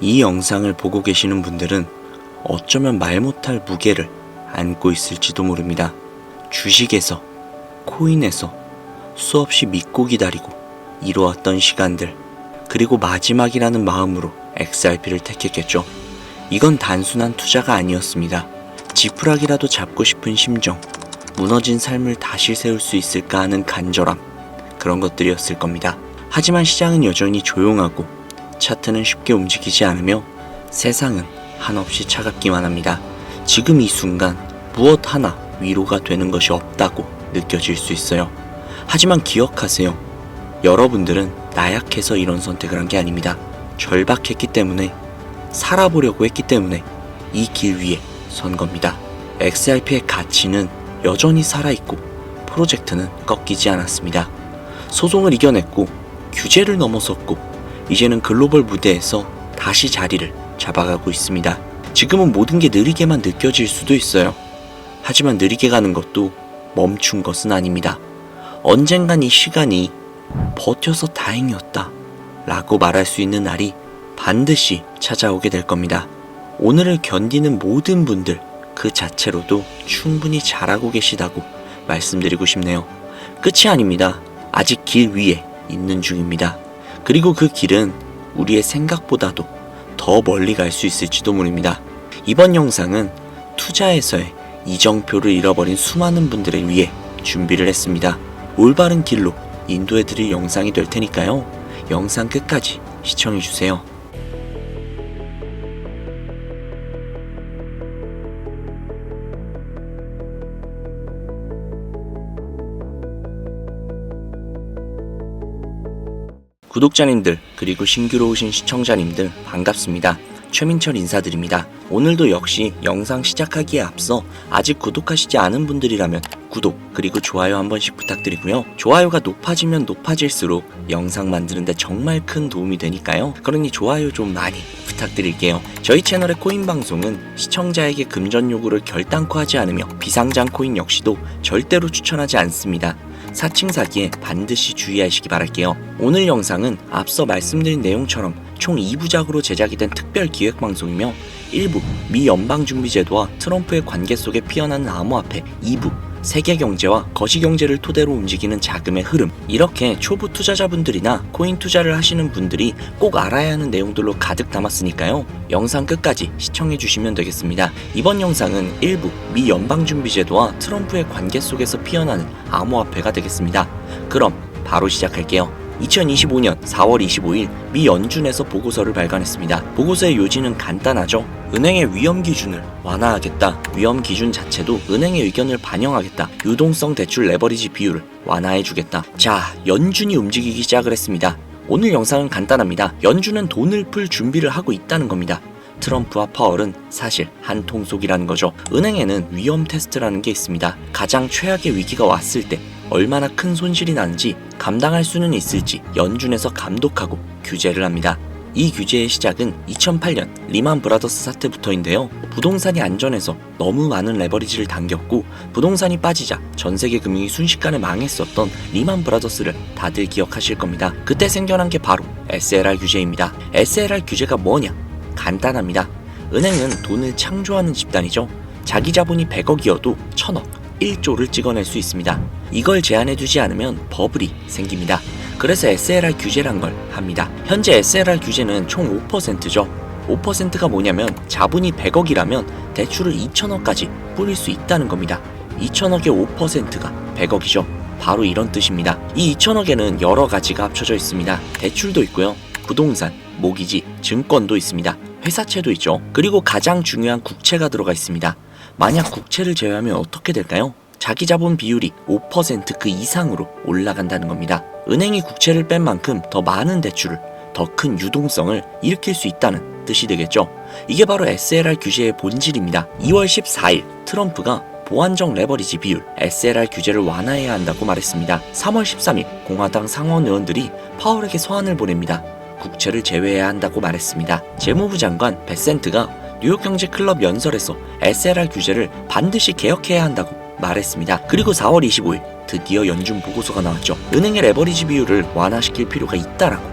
이 영상을 보고 계시는 분들은 어쩌면 말 못할 무게를 안고 있을지도 모릅니다. 주식에서, 코인에서 수없이 믿고 기다리고 이루었던 시간들, 그리고 마지막이라는 마음으로 XRP를 택했겠죠. 이건 단순한 투자가 아니었습니다. 지푸라기라도 잡고 싶은 심정, 무너진 삶을 다시 세울 수 있을까 하는 간절함, 그런 것들이었을 겁니다. 하지만 시장은 여전히 조용하고 차트는 쉽게 움직이지 않으며 세상은 한없이 차갑기만 합니다. 지금 이 순간 무엇 하나 위로가 되는 것이 없다고 느껴질 수 있어요. 하지만 기억하세요. 여러분들은 나약해서 이런 선택을 한 게 아닙니다. 절박했기 때문에, 살아보려고 했기 때문에 이 길 위에 선 겁니다. XRP의 가치는 여전히 살아있고 프로젝트는 꺾이지 않았습니다. 소송을 이겨냈고 규제를 넘어섰고 이제는 글로벌 무대에서 다시 자리를 잡아가고 있습니다. 지금은 모든 게 느리게만 느껴질 수도 있어요. 하지만 느리게 가는 것도 멈춘 것은 아닙니다. 언젠간 이 시간이 버텨서 다행이었다 라고 말할 수 있는 날이 반드시 찾아오게 될 겁니다. 오늘을 견디는 모든 분들 그 자체로도 충분히 잘하고 계시다고 말씀드리고 싶네요. 끝이 아닙니다. 아직 길 위에 있는 중입니다. 그리고 그 길은 우리의 생각보다도 더 멀리 갈 수 있을지도 모릅니다. 이번 영상은 투자에서의 이정표를 잃어버린 수많은 분들을 위해 준비를 했습니다. 올바른 길로 인도해드릴 영상이 될 테니까요. 영상 끝까지 시청해주세요. 구독자님들 그리고 신규로 오신 시청자님들 반갑습니다. 최민철 인사드립니다. 오늘도 역시 영상 시작하기에 앞서 아직 구독하시지 않은 분들이라면 구독 그리고 좋아요 한 번씩 부탁드리고요. 좋아요가 높아지면 높아질수록 영상 만드는데 정말 큰 도움이 되니까요. 그러니 좋아요 좀 많이 부탁드릴게요. 저희 채널의 코인 방송은 시청자에게 금전 요구를 결단코 하지 않으며 비상장 코인 역시도 절대로 추천하지 않습니다. 사칭 사기에 반드시 주의하시기 바랄게요. 오늘 영상은 앞서 말씀드린 내용처럼 총 2부작으로 제작이 된 특별 기획 방송이며 1부 미 연방준비제도와 트럼프의 관계 속에 피어나는 암호화폐, 2부 세계 경제와 거시 경제를 토대로 움직이는 자금의 흐름, 이렇게 초보 투자자분들이나 코인 투자를 하시는 분들이 꼭 알아야 하는 내용들로 가득 담았으니까요. 영상 끝까지 시청해 주시면 되겠습니다. 이번 영상은 1부 미 연방준비제도와 트럼프의 관계 속에서 피어나는 암호화폐가 되겠습니다. 그럼 바로 시작할게요. 2025년 4월 25일 미 연준에서 보고서를 발간했습니다. 보고서의 요지는 간단하죠. 은행의 위험 기준을 완화하겠다. 위험 기준 자체도 은행의 의견을 반영하겠다. 유동성 대출 레버리지 비율을 완화해주겠다. 자, 연준이 움직이기 시작을 했습니다. 오늘 영상은 간단합니다. 연준은 돈을 풀 준비를 하고 있다는 겁니다. 트럼프와 파월은 사실 한 통속이라는 거죠. 은행에는 위험 테스트라는 게 있습니다. 가장 최악의 위기가 왔을 때 얼마나 큰 손실이 나는지 감당할 수는 있을지 연준에서 감독하고 규제를 합니다. 이 규제의 시작은 2008년 리만 브라더스 사태부터인데요. 부동산이 안전해서 너무 많은 레버리지를 당겼고 부동산이 빠지자 전 세계 금융이 순식간에 망했었던 리만 브라더스를 다들 기억하실 겁니다. 그때 생겨난 게 바로 SLR 규제입니다. SLR 규제가 뭐냐? 간단합니다. 은행은 돈을 창조하는 집단이죠. 자기 자본이 100억이어도 1000억, 1조를 찍어낼 수 있습니다. 이걸 제한해두지 않으면 버블이 생깁니다. 그래서 SLR 규제란 걸 합니다. 현재 SLR 규제는 총 5%죠. 5%가 뭐냐면 자본이 100억이라면 대출을 2000억까지 뿌릴 수 있다는 겁니다. 2000억의 5%가 100억이죠. 바로 이런 뜻입니다. 이 2000억에는 여러 가지가 합쳐져 있습니다. 대출도 있고요. 부동산, 모기지, 증권도 있습니다. 회사채도 있죠. 그리고 가장 중요한 국채가 들어가 있습니다. 만약 국채를 제외하면 어떻게 될까요? 자기 자본 비율이 5% 이상으로 올라간다는 겁니다. 은행이 국채를 뺀 만큼 더 많은 대출을, 더 큰 유동성을 일으킬 수 있다는 뜻이 되겠죠. 이게 바로 SLR 규제의 본질입니다. 2월 14일 트럼프가 보완적 레버리지 비율 SLR 규제를 완화해야 한다고 말했습니다. 3월 13일 공화당 상원 의원들이 파월에게 서한을 보냅니다. 국채를 제외해야 한다고 말했습니다. 재무부 장관 베센트가 뉴욕경제클럽 연설에서 SLR 규제를 반드시 개혁해야 한다고 말했습니다. 그리고 4월 25일 드디어 연준 보고서가 나왔죠. 은행의 레버리지 비율을 완화시킬 필요가 있다라고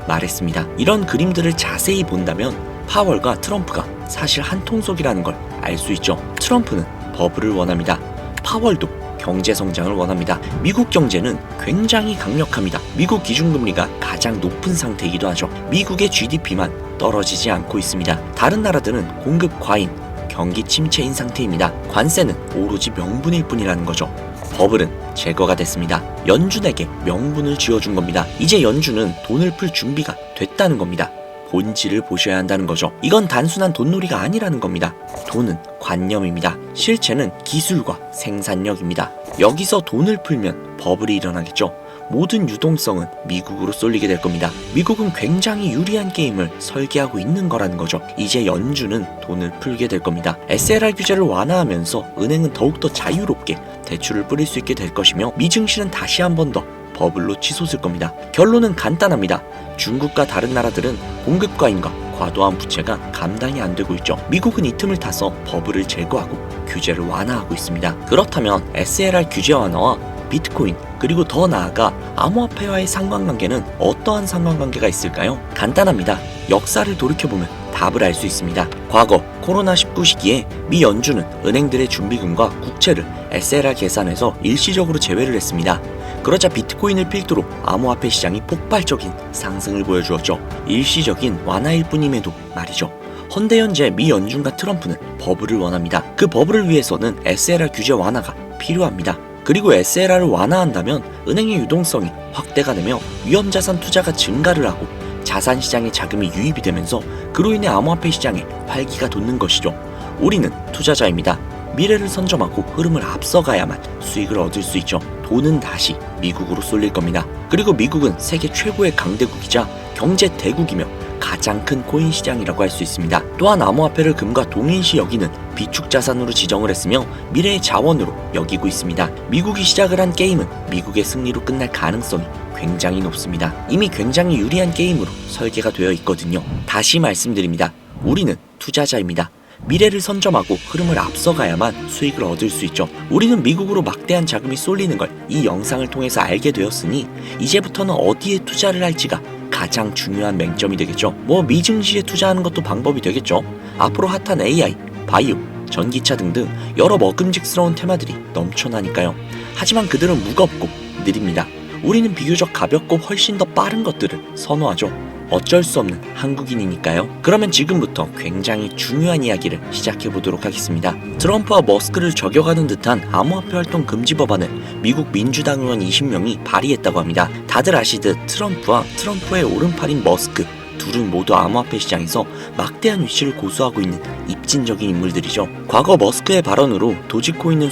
말했습니다. 이런 그림들을 자세히 본다면 파월과 트럼프가 사실 한 통속이라는 걸 알 수 있죠. 트럼프는 버블을 원합니다. 파월도 경제 성장을 원합니다. 미국 경제는 굉장히 강력합니다. 미국 기준금리가 가장 높은 상태이기도 하죠. 미국의 GDP만 떨어지지 않고 있습니다. 다른 나라들은 공급 과잉, 경기 침체인 상태입니다. 관세는 오로지 명분일 뿐이라는 거죠. 버블은 제거가 됐습니다. 연준에게 명분을 쥐어준 겁니다. 이제 연준은 돈을 풀 준비가 됐다는 겁니다. 본질을 보셔야 한다는 거죠. 이건 단순한 돈놀이가 아니라는 겁니다. 돈은 관념입니다. 실체는 기술과 생산력입니다. 여기서 돈을 풀면 버블이 일어나겠죠. 모든 유동성은 미국으로 쏠리게 될 겁니다. 미국은 굉장히 유리한 게임을 설계하고 있는 거라는 거죠. 이제 연준은 돈을 풀게 될 겁니다. SLR 규제를 완화하면서 은행은 더욱더 자유롭게 대출을 뿌릴 수 있게 될 것이며 미증시는 다시 한 번 더 버블로 치솟을 겁니다. 결론은 간단합니다. 중국과 다른 나라들은 공급 과잉과 과도한 부채가 감당이 안 되고 있죠. 미국은 이 틈을 타서 버블을 제거하고 규제를 완화하고 있습니다. 그렇다면 SLR 규제 완화와 비트코인 그리고 더 나아가 암호화폐와의 상관관계는 어떠한 상관관계가 있을까요? 간단합니다. 역사를 돌이켜보면 답을 알 수 있습니다. 과거 코로나19 시기에 미 연준은 은행들의 준비금과 국채를 SLR 계산에서 일시적으로 제외를 했습니다. 그러자 비트코인을 필두로 암호화폐 시장이 폭발적인 상승을 보여주었죠. 일시적인 완화일 뿐임에도 말이죠. 헌데 현재 미 연준과 트럼프는 버블을 원합니다. 그 버블을 위해서는 SLR 규제 완화가 필요합니다. 그리고 SLR을 완화한다면 은행의 유동성이 확대가 되며 위험자산 투자가 증가를 하고 자산시장에 자금이 유입이 되면서 그로 인해 암호화폐 시장에 활기가 돋는 것이죠. 우리는 투자자입니다. 미래를 선점하고 흐름을 앞서가야만 수익을 얻을 수 있죠. 돈은 다시 미국으로 쏠릴 겁니다. 그리고 미국은 세계 최고의 강대국이자 경제 대국이며 가장 큰 코인 시장이라고 할 수 있습니다. 또한 암호화폐를 금과 동일시 여기는 비축 자산으로 지정을 했으며 미래의 자원으로 여기고 있습니다. 미국이 시작을 한 게임은 미국의 승리로 끝날 가능성이 굉장히 높습니다. 이미 굉장히 유리한 게임으로 설계가 되어 있거든요. 다시 말씀드립니다. 우리는 투자자입니다. 미래를 선점하고 흐름을 앞서가야만 수익을 얻을 수 있죠. 우리는 미국으로 막대한 자금이 쏠리는 걸 이 영상을 통해서 알게 되었으니 이제부터는 어디에 투자를 할지가 가장 중요한 맹점이 되겠죠. 미증시에 투자하는 것도 방법이 되겠죠. 앞으로 핫한 AI, 바이오, 전기차 등등 여러 먹음직스러운 테마들이 넘쳐나니까요. 하지만 그들은 무겁고 느립니다. 우리는 비교적 가볍고 훨씬 더 빠른 것들을 선호하죠. 어쩔 수 없는 한국인이니까요. 그러면 지금부터 굉장히 중요한 이야기를 시작해 보도록 하겠습니다. 트럼프와 머스크를 저격하는 듯한 암호화폐 활동 금지 법안을 미국 민주당 의원 20명이 발의했다고 합니다. 다들 아시듯 트럼프와 트럼프의 오른팔인 머스크 둘은 모두 암호화폐 시장에서 막대한 위치를 고수하고 있는 입진적인 인물들이죠. 과거 머스크의 발언으로 도지코인은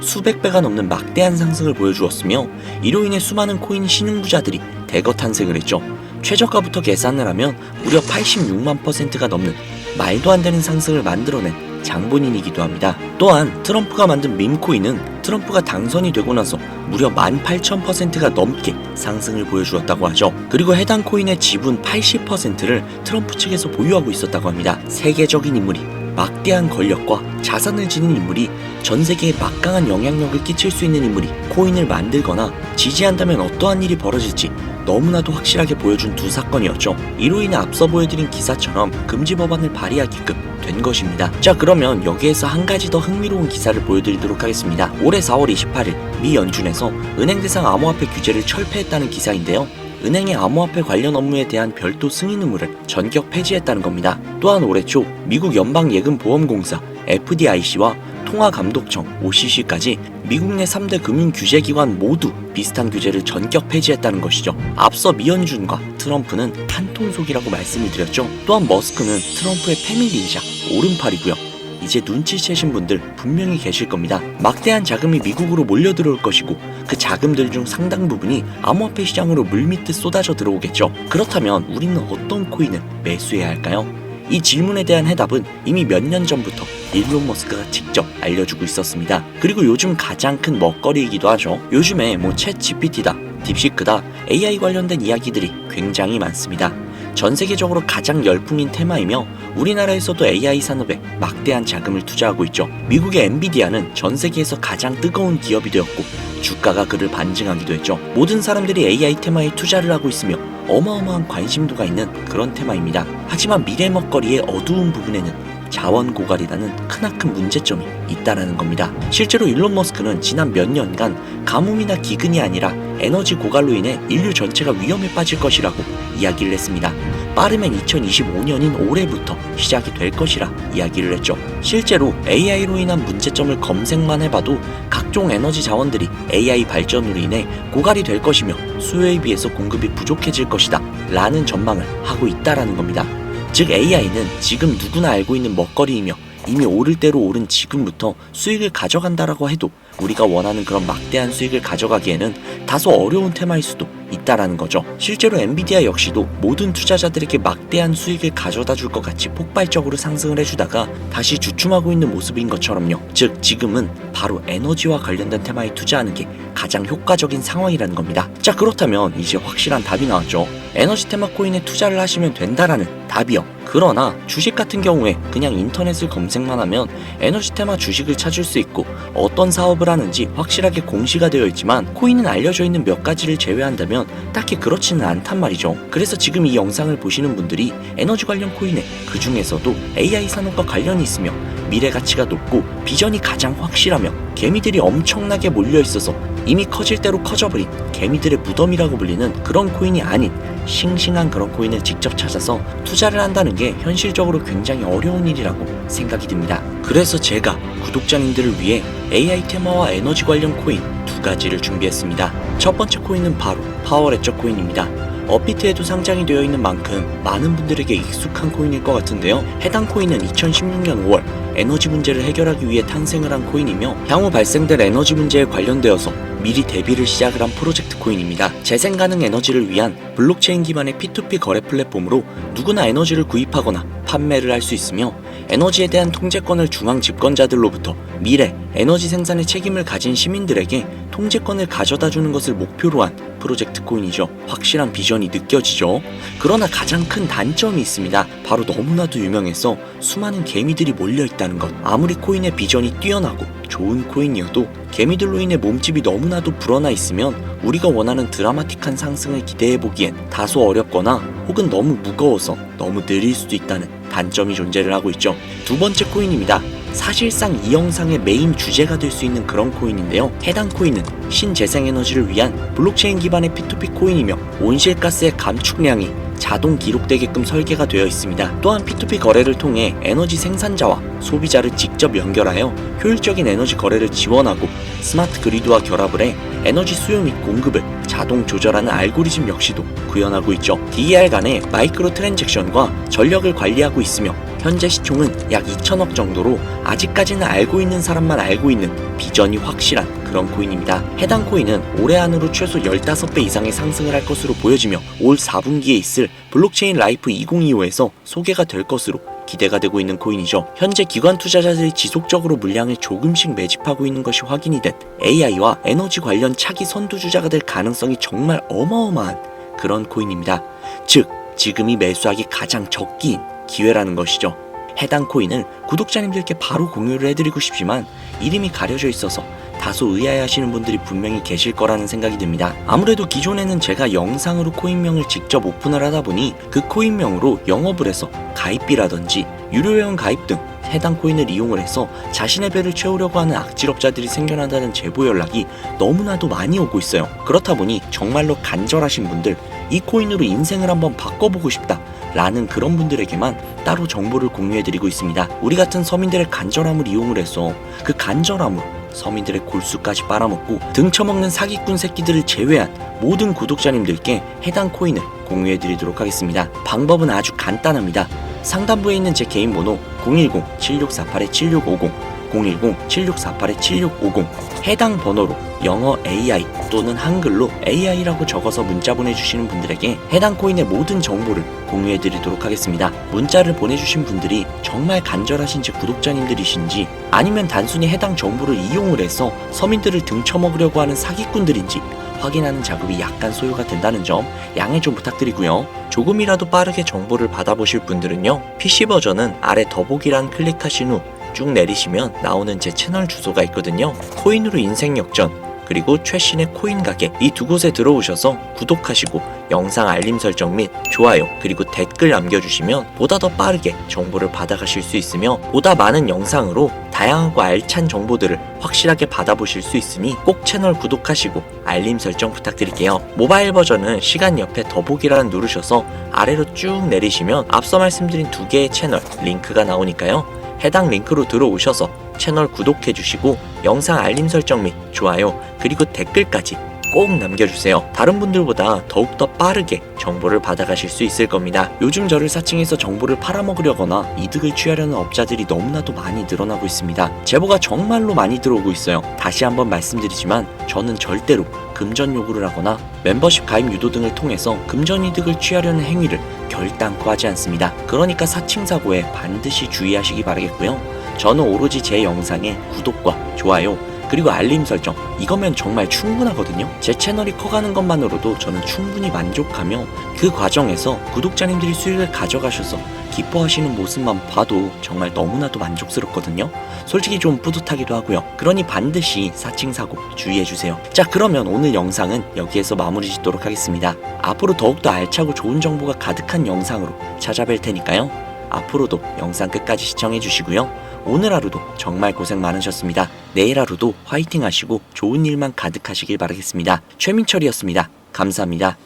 수백 배가 넘는 막대한 상승을 보여주었으며 이로 인해 수많은 코인 신흥부자들이 대거 탄생을 했죠. 최저가부터 계산을 하면 무려 86만%가 넘는 말도 안 되는 상승을 만들어낸 장본인이기도 합니다. 또한 트럼프가 만든 밈코인은 트럼프가 당선이 되고 나서 무려 18,000%가 넘게 상승을 보여주었다고 하죠. 그리고 해당 코인의 지분 80%를 트럼프 측에서 보유하고 있었다고 합니다. 세계적인 인물이 막대한 권력과 자산을 지닌 인물이 전 세계에 막강한 영향력을 끼칠 수 있는 인물이 코인을 만들거나 지지한다면 어떠한 일이 벌어질지 너무나도 확실하게 보여준 두 사건이었죠. 이로 인해 앞서 보여드린 기사처럼 금지 법안을 발의하게끔 된 것입니다. 자, 그러면 여기에서 한 가지 더 흥미로운 기사를 보여드리도록 하겠습니다. 올해 4월 28일 미 연준에서 은행 대상 암호화폐 규제를 철폐했다는 기사인데요. 은행의 암호화폐 관련 업무에 대한 별도 승인 의무를 전격 폐지했다는 겁니다. 또한 올해 초 미국 연방예금보험공사 FDIC와 통화감독청 OCC까지 미국 내 3대 금융규제기관 모두 비슷한 규제를 전격 폐지했다는 것이죠. 앞서 미 연준과 트럼프는 한통속이라고 말씀을 드렸죠. 또한 머스크는 트럼프의 패밀리이자 오른팔이고요. 이제 눈치채신 분들 분명히 계실 겁니다. 막대한 자금이 미국으로 몰려들어올 것이고 그 자금들 중 상당 부분이 암호화폐 시장으로 물밀듯 쏟아져 들어오겠죠. 그렇다면 우리는 어떤 코인을 매수해야 할까요? 이 질문에 대한 해답은 이미 몇 년 전부터 일론 머스크가 직접 알려주고 있었습니다. 그리고 요즘 가장 큰 먹거리이기도 하죠. 요즘에 챗 GPT다, 딥시크다, AI 관련된 이야기들이 굉장히 많습니다. 전 세계적으로 가장 열풍인 테마이며 우리나라에서도 AI 산업에 막대한 자금을 투자하고 있죠. 미국의 엔비디아는 전 세계에서 가장 뜨거운 기업이 되었고 주가가 그를 반증하기도 했죠. 모든 사람들이 AI 테마에 투자를 하고 있으며 어마어마한 관심도가 있는 그런 테마입니다. 하지만 미래 먹거리의 어두운 부분에는 자원 고갈이라는 크나큰 문제점이 있다라는 겁니다. 실제로 일론 머스크는 지난 몇 년간 가뭄이나 기근이 아니라 에너지 고갈로 인해 인류 전체가 위험에 빠질 것이라고 이야기를 했습니다. 빠르면 2025년인 올해부터 시작이 될 것이라 이야기를 했죠. 실제로 AI로 인한 문제점을 검색만 해봐도 각종 에너지 자원들이 AI 발전으로 인해 고갈이 될 것이며 수요에 비해서 공급이 부족해질 것이다 라는 전망을 하고 있다라는 겁니다. 즉 AI는 지금 누구나 알고 있는 먹거리이며 이미 오를 대로 오른 지금부터 수익을 가져간다라고 해도 우리가 원하는 그런 막대한 수익을 가져가기에는 다소 어려운 테마일 수도 있다라는 거죠. 실제로 엔비디아 역시도 모든 투자자들에게 막대한 수익을 가져다 줄 것 같이 폭발적으로 상승을 해주다가 다시 주춤하고 있는 모습인 것처럼요. 즉 지금은 바로 에너지와 관련된 테마에 투자하는 게 가장 효과적인 상황이라는 겁니다. 자, 그렇다면 이제 확실한 답이 나왔죠. 에너지 테마 코인에 투자를 하시면 된다라는 답이요. 그러나 주식 같은 경우에 그냥 인터넷을 검색만 하면 에너지 테마 주식을 찾을 수 있고 어떤 사업을 하는지 확실하게 공시가 되어 있지만 코인은 알려져 있는 몇 가지를 제외한다면 딱히 그렇지는 않단 말이죠. 그래서 지금 이 영상을 보시는 분들이 에너지 관련 코인에 그 중에서도 AI 산업과 관련이 있으며 미래 가치가 높고 비전이 가장 확실하며 개미들이 엄청나게 몰려 있어서 이미 커질 대로 커져버린 개미들의 무덤이라고 불리는 그런 코인이 아닌 싱싱한 그런 코인을 직접 찾아서 투자를 한다는 게 현실적으로 굉장히 어려운 일이라고 생각이 듭니다. 그래서 제가 구독자님들을 위해 AI 테마와 에너지 관련 코인 두 가지를 준비했습니다. 첫 번째 코인은 바로 파워레저 코인입니다. 업비트에도 상장이 되어 있는 만큼 많은 분들에게 익숙한 코인일 것 같은데요. 해당 코인은 2016년 5월 에너지 문제를 해결하기 위해 탄생을 한 코인이며 향후 발생될 에너지 문제에 관련되어서 미리 대비를 시작을 한 프로젝트 코인입니다. 재생 가능 에너지를 위한 블록체인 기반의 P2P 거래 플랫폼으로 누구나 에너지를 구입하거나 판매를 할 수 있으며 에너지에 대한 통제권을 중앙 집권자들로부터 미래 에너지 생산의 책임을 가진 시민들에게 통제권을 가져다 주는 것을 목표로 한 프로젝트 코인이죠. 확실한 비전이 느껴지죠. 그러나 가장 큰 단점이 있습니다. 바로 너무나도 유명해서 수많은 개미들이 몰려있다는 것. 아무리 코인의 비전이 뛰어나고 좋은 코인이어도 개미들로 인해 몸집이 너무나도 불어나 있으면 우리가 원하는 드라마틱한 상승을 기대해보기엔 다소 어렵거나 혹은 너무 무거워서 너무 느릴 수도 있다는 단점이 존재를 하고 있죠. 두 번째 코인입니다. 사실상 이 영상의 메인 주제가 될 수 있는 그런 코인인데요. 해당 코인은 신재생에너지를 위한 블록체인 기반의 P2P 코인이며 온실가스의 감축량이 자동 기록되게끔 설계가 되어 있습니다. 또한 P2P 거래를 통해 에너지 생산자와 소비자를 직접 연결하여 효율적인 에너지 거래를 지원하고 스마트 그리드와 결합을 해 에너지 수요 및 공급을 자동 조절하는 알고리즘 역시도 구현하고 있죠. DER 간의 마이크로 트랜잭션과 전력을 관리하고 있으며 현재 시총은 약 2천억 정도로 아직까지는 알고 있는 사람만 알고 있는 비전이 확실한 그런 코인입니다. 해당 코인은 올해 안으로 최소 15배 이상의 상승을 할 것으로 보여지며 올 4분기에 있을 블록체인 라이프 2025에서 소개가 될 것으로 기대가 되고 있는 코인이죠. 현재 기관 투자자들이 지속적으로 물량을 조금씩 매집하고 있는 것이 확인이 된 AI와 에너지 관련 차기 선두주자가 될 가능성이 정말 어마어마한 그런 코인입니다. 즉, 지금이 매수하기 가장 적기인 기회라는 것이죠. 해당 코인을 구독자님들께 바로 공유를 해드리고 싶지만 이름이 가려져 있어서 다소 의아해하시는 분들이 분명히 계실 거라는 생각이 듭니다. 아무래도 기존에는 제가 영상으로 코인명을 직접 오픈을 하다 보니 그 코인명으로 영업을 해서 가입비라든지 유료회원 가입 등 해당 코인을 이용을 해서 자신의 배를 채우려고 하는 악질업자들이 생겨난다는 제보 연락이 너무나도 많이 오고 있어요. 그렇다 보니 정말로 간절하신 분들, 이 코인으로 인생을 한번 바꿔보고 싶다 라는 그런 분들에게만 따로 정보를 공유해드리고 있습니다. 우리 같은 서민들의 간절함을 이용을 해서 그 간절함으로 서민들의 골수까지 빨아먹고 등쳐먹는 사기꾼 새끼들을 제외한 모든 구독자님들께 해당 코인을 공유해드리도록 하겠습니다. 방법은 아주 간단합니다. 상단부에 있는 제 개인 번호 010-7648-7650 010-7648-7650 해당 번호로 영어 AI 또는 한글로 AI라고 적어서 문자 보내주시는 분들에게 해당 코인의 모든 정보를 공유해드리도록 하겠습니다. 문자를 보내주신 분들이 정말 간절하신 제 구독자님들이신지 아니면 단순히 해당 정보를 이용을 해서 서민들을 등쳐먹으려고 하는 사기꾼들인지 확인하는 작업이 약간 소요가 된다는 점 양해 좀 부탁드리고요. 조금이라도 빠르게 정보를 받아보실 분들은요, PC 버전은 아래 더보기란 클릭하신 후 쭉 내리시면 나오는 제 채널 주소가 있거든요. 코인으로 인생 역전, 그리고 최신의 코인 가게, 이 두 곳에 들어오셔서 구독하시고 영상 알림 설정 및 좋아요 그리고 댓글 남겨주시면 보다 더 빠르게 정보를 받아가실 수 있으며 보다 많은 영상으로 다양하고 알찬 정보들을 확실하게 받아보실 수 있으니 꼭 채널 구독하시고 알림 설정 부탁드릴게요. 모바일 버전은 시간 옆에 더보기란 누르셔서 아래로 쭉 내리시면 앞서 말씀드린 두 개의 채널 링크가 나오니까요, 해당 링크로 들어오셔서 채널 구독해주시고 영상 알림 설정 및 좋아요 그리고 댓글까지 꼭 남겨주세요. 다른 분들보다 더욱더 빠르게 정보를 받아가실 수 있을 겁니다. 요즘 저를 사칭해서 정보를 팔아먹으려거나 이득을 취하려는 업자들이 너무나도 많이 늘어나고 있습니다. 제보가 정말로 많이 들어오고 있어요. 다시 한번 말씀드리지만 저는 절대로 금전 요구를 하거나 멤버십 가입 유도 등을 통해서 금전 이득을 취하려는 행위를 결단코 하지 않습니다. 그러니까 사칭 사고에 반드시 주의하시기 바라겠고요. 저는 오로지 제 영상에 구독과 좋아요 그리고 알림 설정, 이거면 정말 충분하거든요. 제 채널이 커가는 것만으로도 저는 충분히 만족하며 그 과정에서 구독자님들이 수익을 가져가셔서 기뻐하시는 모습만 봐도 정말 너무나도 만족스럽거든요. 솔직히 좀 뿌듯하기도 하고요. 그러니 반드시 사칭 사고 주의해주세요. 자, 그러면 오늘 영상은 여기에서 마무리 짓도록 하겠습니다. 앞으로 더욱더 알차고 좋은 정보가 가득한 영상으로 찾아뵐 테니까요, 앞으로도 영상 끝까지 시청해주시고요. 오늘 하루도 정말 고생 많으셨습니다. 내일 하루도 화이팅 하시고 좋은 일만 가득하시길 바라겠습니다. 최민철이었습니다. 감사합니다.